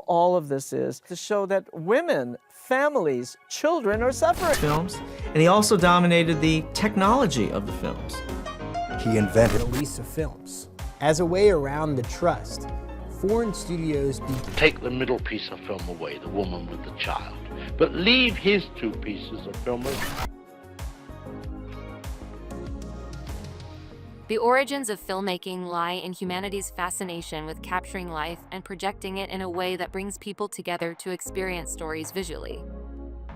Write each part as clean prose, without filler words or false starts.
all of this is to show that women, families, children are suffering. Films, and he also dominated the technology of the films. He invented the release of films. As a way around the trust, foreign studios take the middle piece of film away, the woman with the child, but leave his two pieces of film. The origins of filmmaking lie in humanity's fascination with capturing life and projecting it in a way that brings people together to experience stories visually.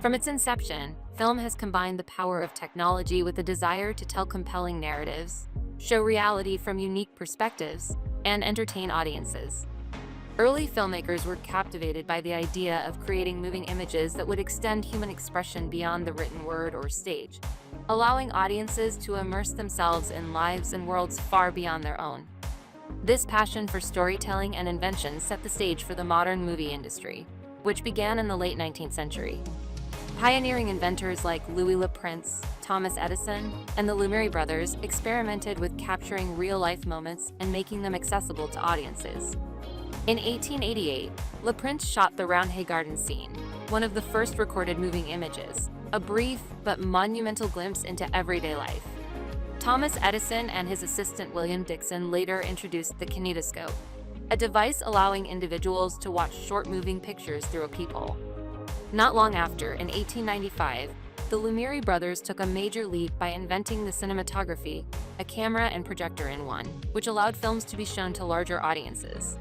From its inception, film has combined the power of technology with the desire to tell compelling narratives, show reality from unique perspectives, and entertain audiences. Early filmmakers were captivated by the idea of creating moving images that would extend human expression beyond the written word or stage, allowing audiences to immerse themselves in lives and worlds far beyond their own. This passion for storytelling and invention set the stage for the modern movie industry, which began in the late 19th century. Pioneering inventors like Louis Le Prince, Thomas Edison, and the Lumiere brothers experimented with capturing real-life moments and making them accessible to audiences. In 1888, Le Prince shot the Roundhay Garden scene, one of the first recorded moving images, a brief but monumental glimpse into everyday life. Thomas Edison and his assistant William Dixon later introduced the kinetoscope, a device allowing individuals to watch short moving pictures through a peephole. Not long after, in 1895, the Lumiere brothers took a major leap by inventing the cinematography, a camera and projector in one, which allowed films to be shown to larger audiences.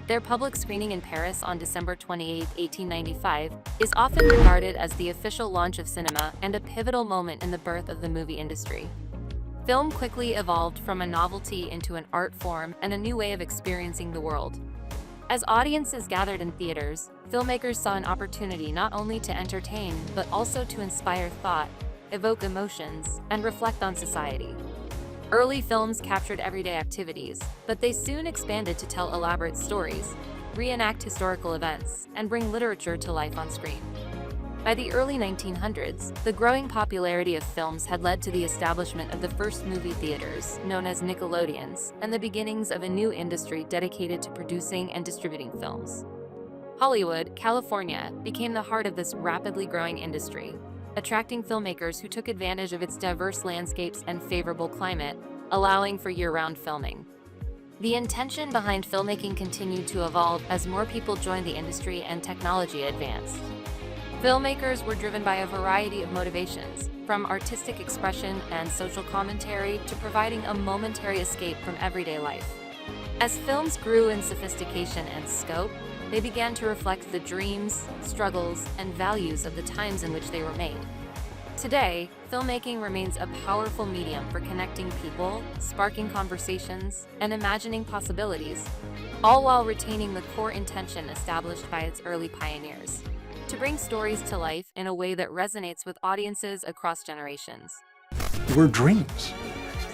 Their public screening in Paris on December 28, 1895, is often regarded as the official launch of cinema and a pivotal moment in the birth of the movie industry. Film quickly evolved from a novelty into an art form and a new way of experiencing the world. As audiences gathered in theaters, filmmakers saw an opportunity not only to entertain, but also to inspire thought, evoke emotions, and reflect on society. Early films captured everyday activities, but they soon expanded to tell elaborate stories, reenact historical events, and bring literature to life on screen. By the early 1900s, the growing popularity of films had led to the establishment of the first movie theaters, known as Nickelodeons, and the beginnings of a new industry dedicated to producing and distributing films. Hollywood, California, became the heart of this rapidly growing industry, attracting filmmakers who took advantage of its diverse landscapes and favorable climate, allowing for year-round filming. The intention behind filmmaking continued to evolve as more people joined the industry and technology advanced. Filmmakers were driven by a variety of motivations, from artistic expression and social commentary to providing a momentary escape from everyday life. As films grew in sophistication and scope, they began to reflect the dreams, struggles, and values of the times in which they were made. Today, filmmaking remains a powerful medium for connecting people, sparking conversations, and imagining possibilities, all while retaining the core intention established by its early pioneers: to bring stories to life in a way that resonates with audiences across generations. were dreams.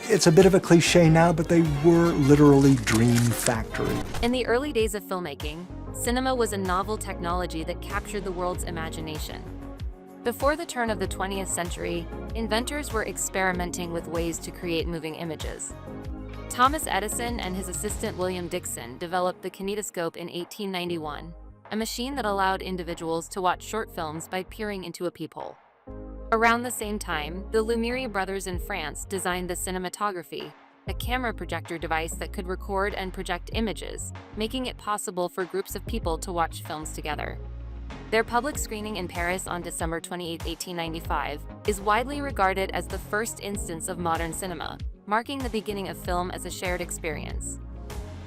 It's a bit of a cliche now, but they were literally dream factory. In the early days of filmmaking, cinema was a novel technology that captured the world's imagination. Before the turn of the 20th century, inventors were experimenting with ways to create moving images. Thomas Edison and his assistant William Dixon developed the kinetoscope in 1891, a machine that allowed individuals to watch short films by peering into a peephole. Around the same time, the Lumiere brothers in France designed the cinematography, a camera projector device that could record and project images, making it possible for groups of people to watch films together. Their public screening in Paris on December 28, 1895, is widely regarded as the first instance of modern cinema, marking the beginning of film as a shared experience.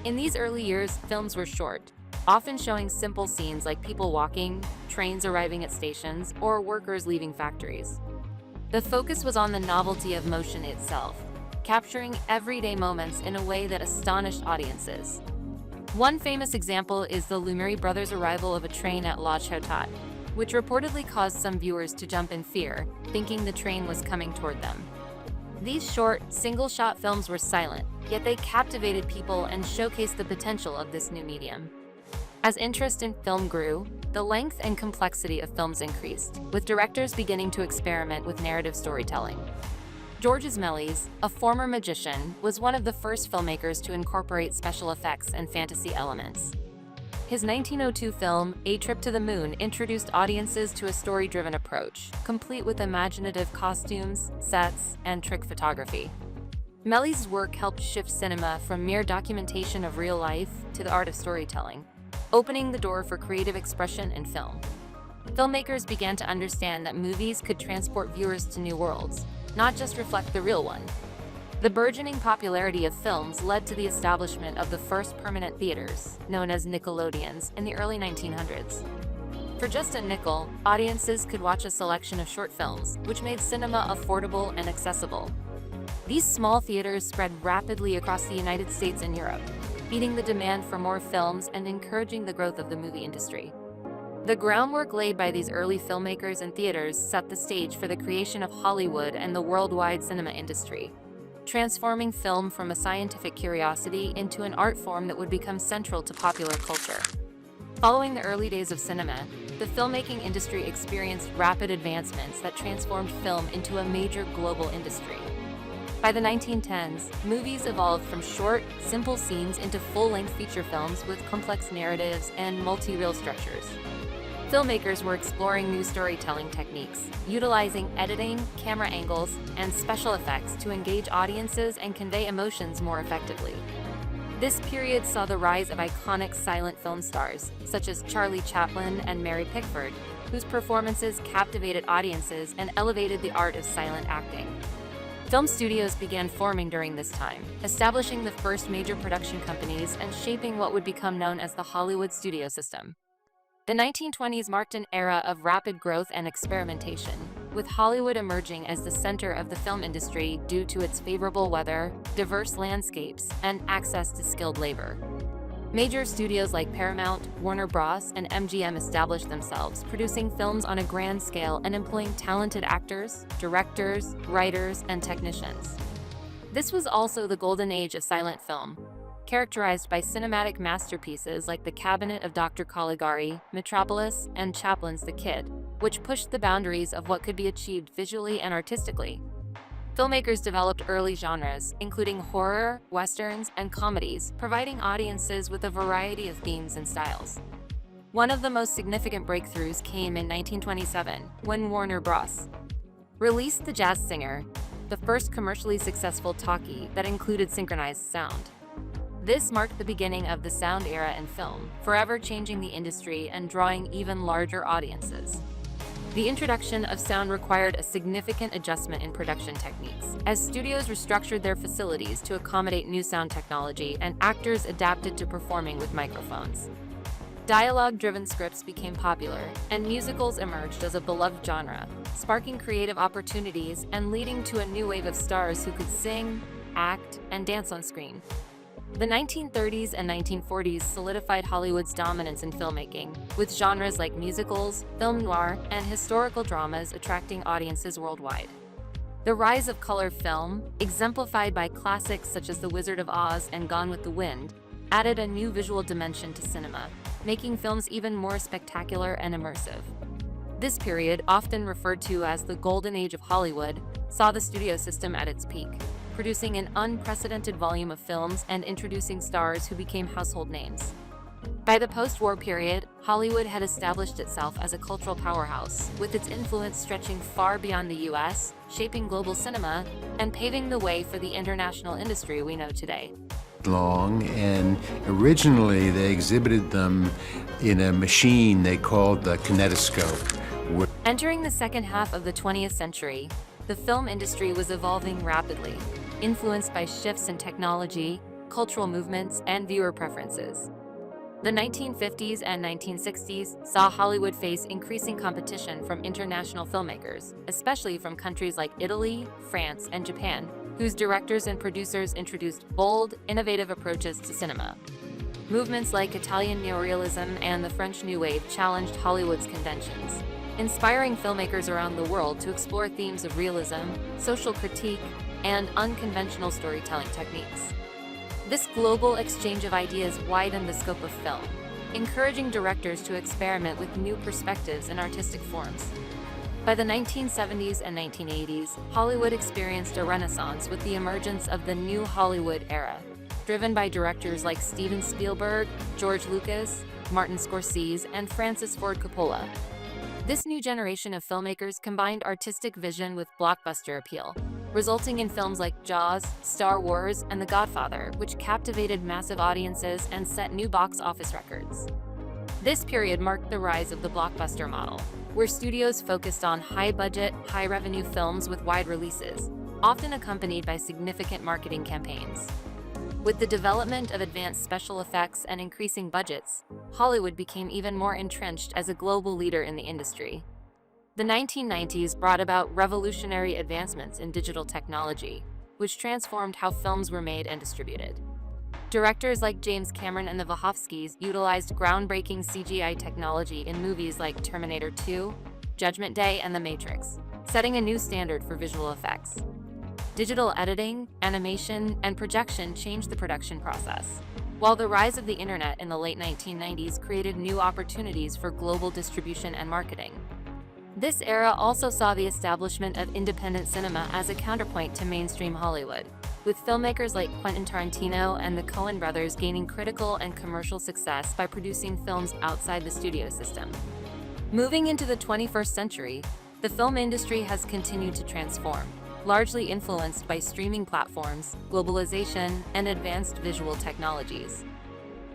In these early years, films were short, often showing simple scenes like people walking, trains arriving at stations, or workers leaving factories. The focus was on the novelty of motion itself, capturing everyday moments in a way that astonished audiences. One famous example is the Lumiere brothers' arrival of a train at La Ciotat, which reportedly caused some viewers to jump in fear, thinking the train was coming toward them. These short, single-shot films were silent, yet they captivated people and showcased the potential of this new medium. As interest in film grew, the length and complexity of films increased, with directors beginning to experiment with narrative storytelling. Georges Méliès, a former magician, was one of the first filmmakers to incorporate special effects and fantasy elements. His 1902 film, A Trip to the Moon, introduced audiences to a story-driven approach, complete with imaginative costumes, sets, and trick photography. Melly's work helped shift cinema from mere documentation of real life to the art of storytelling, opening the door for creative expression in film. Filmmakers began to understand that movies could transport viewers to new worlds, not just reflect the real one. The burgeoning popularity of films led to the establishment of the first permanent theaters, known as Nickelodeons, in the early 1900s. For just a nickel, audiences could watch a selection of short films, which made cinema affordable and accessible. These small theaters spread rapidly across the United States and Europe, feeding the demand for more films and encouraging the growth of the movie industry. The groundwork laid by these early filmmakers and theaters set the stage for the creation of Hollywood and the worldwide cinema industry, transforming film from a scientific curiosity into an art form that would become central to popular culture. Following the early days of cinema, the filmmaking industry experienced rapid advancements that transformed film into a major global industry. By the 1910s, movies evolved from short, simple scenes into full-length feature films with complex narratives and multi-reel structures. Filmmakers were exploring new storytelling techniques, utilizing editing, camera angles, and special effects to engage audiences and convey emotions more effectively. This period saw the rise of iconic silent film stars, such as Charlie Chaplin and Mary Pickford, whose performances captivated audiences and elevated the art of silent acting. Film studios began forming during this time, establishing the first major production companies and shaping what would become known as the Hollywood studio system. The 1920s marked an era of rapid growth and experimentation, with Hollywood emerging as the center of the film industry due to its favorable weather, diverse landscapes, and access to skilled labor. Major studios like Paramount, Warner Bros., and MGM established themselves, producing films on a grand scale and employing talented actors, directors, writers, and technicians. This was also the golden age of silent film, characterized by cinematic masterpieces like The Cabinet of Dr. Caligari, Metropolis, and Chaplin's The Kid, which pushed the boundaries of what could be achieved visually and artistically. Filmmakers developed early genres, including horror, westerns, and comedies, providing audiences with a variety of themes and styles. One of the most significant breakthroughs came in 1927, when Warner Bros. Released The Jazz Singer, the first commercially successful talkie that included synchronized sound. This marked the beginning of the sound era in film, forever changing the industry and drawing even larger audiences. The introduction of sound required a significant adjustment in production techniques, as studios restructured their facilities to accommodate new sound technology and actors adapted to performing with microphones. Dialogue-driven scripts became popular, and musicals emerged as a beloved genre, sparking creative opportunities and leading to a new wave of stars who could sing, act, and dance on screen. The 1930s and 1940s solidified Hollywood's dominance in filmmaking, with genres like musicals, film noir, and historical dramas attracting audiences worldwide. The rise of color film, exemplified by classics such as The Wizard of Oz and Gone with the Wind, added a new visual dimension to cinema, making films even more spectacular and immersive. This period, often referred to as the Golden Age of Hollywood, saw the studio system at its peak, producing an unprecedented volume of films and introducing stars who became household names. By the post-war period, Hollywood had established itself as a cultural powerhouse, with its influence stretching far beyond the US, shaping global cinema, and paving the way for the international industry we know today. Long, and originally they exhibited them in a machine they called the kinetoscope. Entering the second half of the 20th century, the film industry was evolving rapidly, influenced by shifts in technology, cultural movements, and viewer preferences. The 1950s and 1960s saw Hollywood face increasing competition from international filmmakers, especially from countries like Italy, France, and Japan, whose directors and producers introduced bold, innovative approaches to cinema. Movements like Italian neorealism and the French New Wave challenged Hollywood's conventions, inspiring filmmakers around the world to explore themes of realism, social critique, and unconventional storytelling techniques. This global exchange of ideas widened the scope of film, encouraging directors to experiment with new perspectives and artistic forms. By the 1970s and 1980s, Hollywood experienced a renaissance with the emergence of the New Hollywood era, driven by directors like Steven Spielberg, George Lucas, Martin Scorsese, and Francis Ford Coppola. This new generation of filmmakers combined artistic vision with blockbuster appeal, resulting in films like Jaws, Star Wars, and The Godfather, which captivated massive audiences and set new box office records. This period marked the rise of the blockbuster model, where studios focused on high-budget, high-revenue films with wide releases, often accompanied by significant marketing campaigns. With the development of advanced special effects and increasing budgets, Hollywood became even more entrenched as a global leader in the industry. The 1990s brought about revolutionary advancements in digital technology, which transformed how films were made and distributed. Directors like James Cameron and the Wachowskis utilized groundbreaking CGI technology in movies like Terminator 2, Judgment Day, and The Matrix, setting a new standard for visual effects. Digital editing, animation, and projection changed the production process, while the rise of the internet in the late 1990s created new opportunities for global distribution and marketing. This era also saw the establishment of independent cinema as a counterpoint to mainstream Hollywood, with filmmakers like Quentin Tarantino and the Coen brothers gaining critical and commercial success by producing films outside the studio system. Moving into the 21st century, the film industry has continued to transform, largely influenced by streaming platforms, globalization, and advanced visual technologies.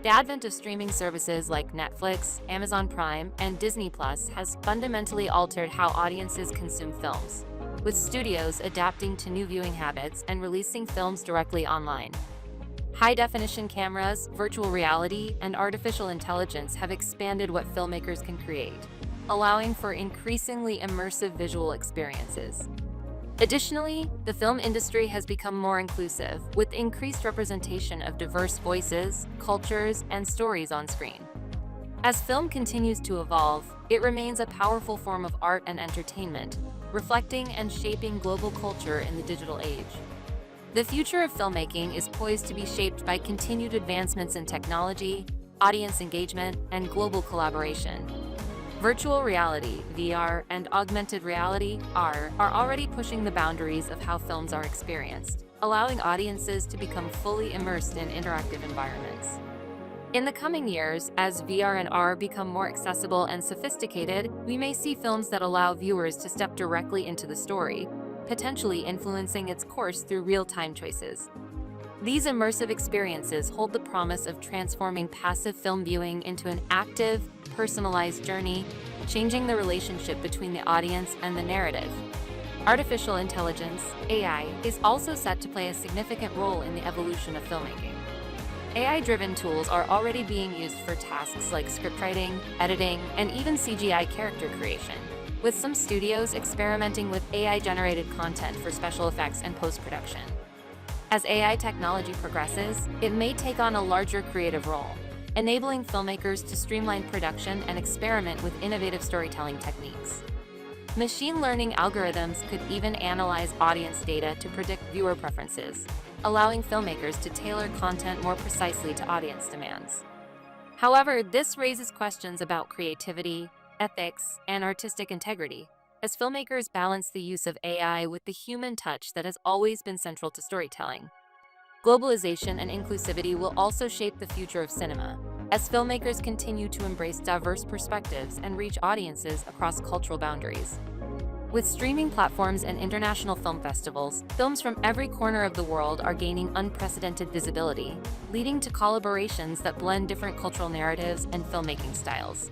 The advent of streaming services like Netflix, Amazon Prime, and Disney Plus has fundamentally altered how audiences consume films, with studios adapting to new viewing habits and releasing films directly online. High-definition cameras, virtual reality, and artificial intelligence have expanded what filmmakers can create, allowing for increasingly immersive visual experiences. Additionally, the film industry has become more inclusive, with increased representation of diverse voices, cultures, and stories on screen. As film continues to evolve, it remains a powerful form of art and entertainment, reflecting and shaping global culture in the digital age. The future of filmmaking is poised to be shaped by continued advancements in technology, audience engagement, and global collaboration. Virtual reality, VR, and augmented reality, AR, are already pushing the boundaries of how films are experienced, allowing audiences to become fully immersed in interactive environments. In the coming years, as VR and AR become more accessible and sophisticated, we may see films that allow viewers to step directly into the story, potentially influencing its course through real-time choices. These immersive experiences hold the promise of transforming passive film viewing into an active, personalized journey, changing the relationship between the audience and the narrative. Artificial intelligence, AI, is also set to play a significant role in the evolution of filmmaking. AI-driven tools are already being used for tasks like scriptwriting, editing, and even CGI character creation, with some studios experimenting with AI-generated content for special effects and post-production. As AI technology progresses, it may take on a larger creative role, enabling filmmakers to streamline production and experiment with innovative storytelling techniques. Machine learning algorithms could even analyze audience data to predict viewer preferences, allowing filmmakers to tailor content more precisely to audience demands. However, this raises questions about creativity, ethics, and artistic integrity, as filmmakers balance the use of AI with the human touch that has always been central to storytelling. Globalization and inclusivity will also shape the future of cinema, as filmmakers continue to embrace diverse perspectives and reach audiences across cultural boundaries. With streaming platforms and international film festivals, films from every corner of the world are gaining unprecedented visibility, leading to collaborations that blend different cultural narratives and filmmaking styles.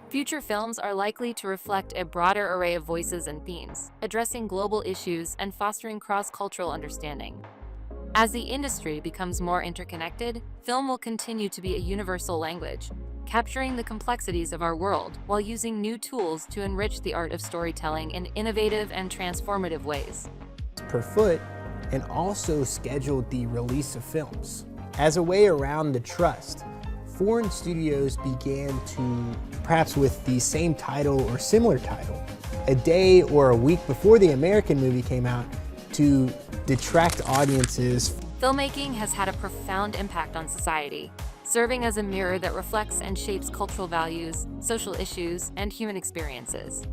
Future films are likely to reflect a broader array of voices and themes, addressing global issues and fostering cross-cultural understanding. As the industry becomes more interconnected, film will continue to be a universal language, capturing the complexities of our world while using new tools to enrich the art of storytelling in innovative and transformative ways. Per foot, and also scheduled the release of films. As a way around the trust, foreign studios began to, perhaps with the same title or similar title, a day or a week before the American movie came out, to detract audiences. Filmmaking has had a profound impact on society, serving as a mirror that reflects and shapes cultural values, social issues, and human experiences.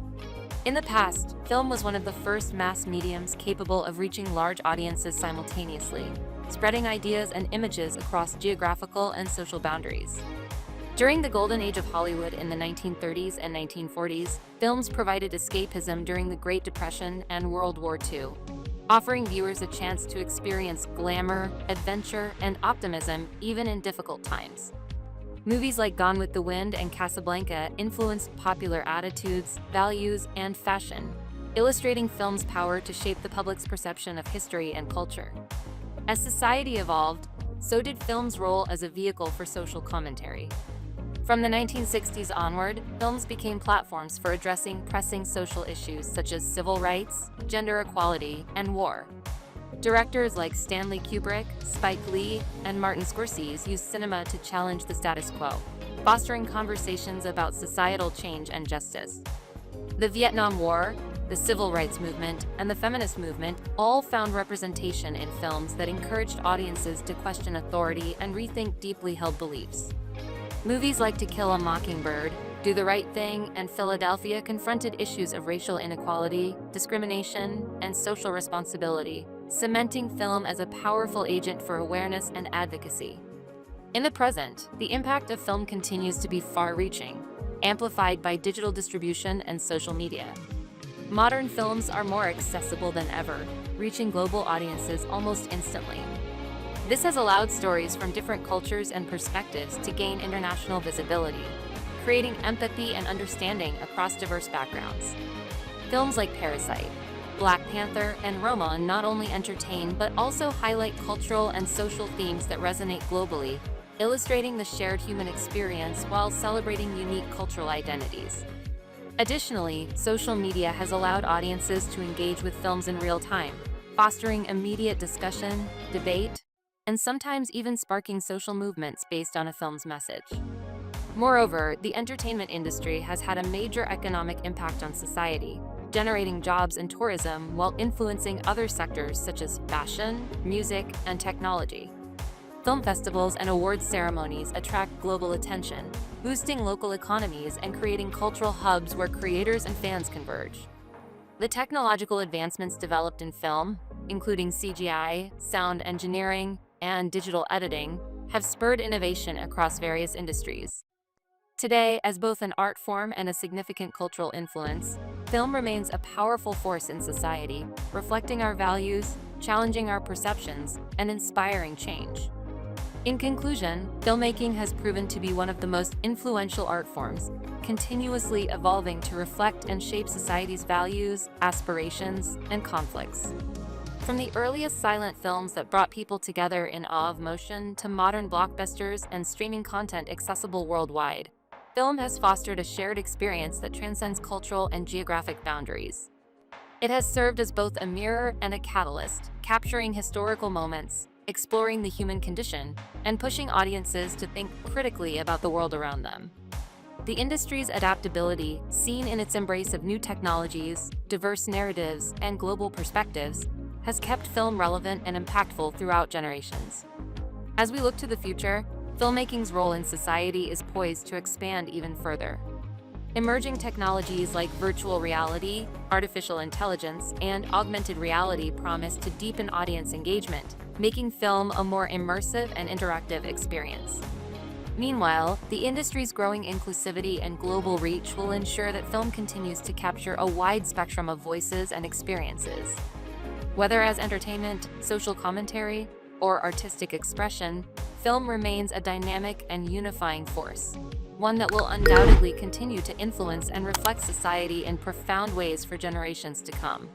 In the past, film was one of the first mass mediums capable of reaching large audiences simultaneously, spreading ideas and images across geographical and social boundaries. During the golden age of Hollywood in the 1930s and 1940s, films provided escapism during the Great Depression and World War II, offering viewers a chance to experience glamour, adventure, and optimism even in difficult times. Movies like Gone with the Wind and Casablanca influenced popular attitudes, values, and fashion, illustrating film's power to shape the public's perception of history and culture. As society evolved, so did film's role as a vehicle for social commentary. From the 1960s onward, films became platforms for addressing pressing social issues such as civil rights, gender equality, and war. Directors like Stanley Kubrick, Spike Lee, and Martin Scorsese used cinema to challenge the status quo, fostering conversations about societal change and justice. The Vietnam War, the Civil Rights Movement, and the feminist movement all found representation in films that encouraged audiences to question authority and rethink deeply held beliefs. Movies like To Kill a Mockingbird, Do the Right Thing, and Philadelphia confronted issues of racial inequality, discrimination, and social responsibility, cementing film as a powerful agent for awareness and advocacy. In the present, the impact of film continues to be far-reaching, amplified by digital distribution and social media. Modern films are more accessible than ever, reaching global audiences almost instantly. This has allowed stories from different cultures and perspectives to gain international visibility, creating empathy and understanding across diverse backgrounds. Films like Parasite, Black Panther, and Roma not only entertain but also highlight cultural and social themes that resonate globally, illustrating the shared human experience while celebrating unique cultural identities. Additionally, social media has allowed audiences to engage with films in real time, fostering immediate discussion, debate, and sometimes even sparking social movements based on a film's message. Moreover, the entertainment industry has had a major economic impact on society, generating jobs and tourism while influencing other sectors such as fashion, music, and technology. Film festivals and awards ceremonies attract global attention, boosting local economies and creating cultural hubs where creators and fans converge. The technological advancements developed in film, including CGI, sound engineering, and digital editing, have spurred innovation across various industries. Today, as both an art form and a significant cultural influence, film remains a powerful force in society, reflecting our values, challenging our perceptions, and inspiring change. In conclusion, filmmaking has proven to be one of the most influential art forms, continuously evolving to reflect and shape society's values, aspirations, and conflicts. From the earliest silent films that brought people together in awe of motion to modern blockbusters and streaming content accessible worldwide, film has fostered a shared experience that transcends cultural and geographic boundaries. It has served as both a mirror and a catalyst, capturing historical moments, exploring the human condition, and pushing audiences to think critically about the world around them. The industry's adaptability, seen in its embrace of new technologies, diverse narratives, and global perspectives, has kept film relevant and impactful throughout generations. As we look to the future, filmmaking's role in society is poised to expand even further. Emerging technologies like virtual reality, artificial intelligence, and augmented reality promise to deepen audience engagement, making film a more immersive and interactive experience. Meanwhile, the industry's growing inclusivity and global reach will ensure that film continues to capture a wide spectrum of voices and experiences. Whether as entertainment, social commentary, or artistic expression, film remains a dynamic and unifying force, one that will undoubtedly continue to influence and reflect society in profound ways for generations to come.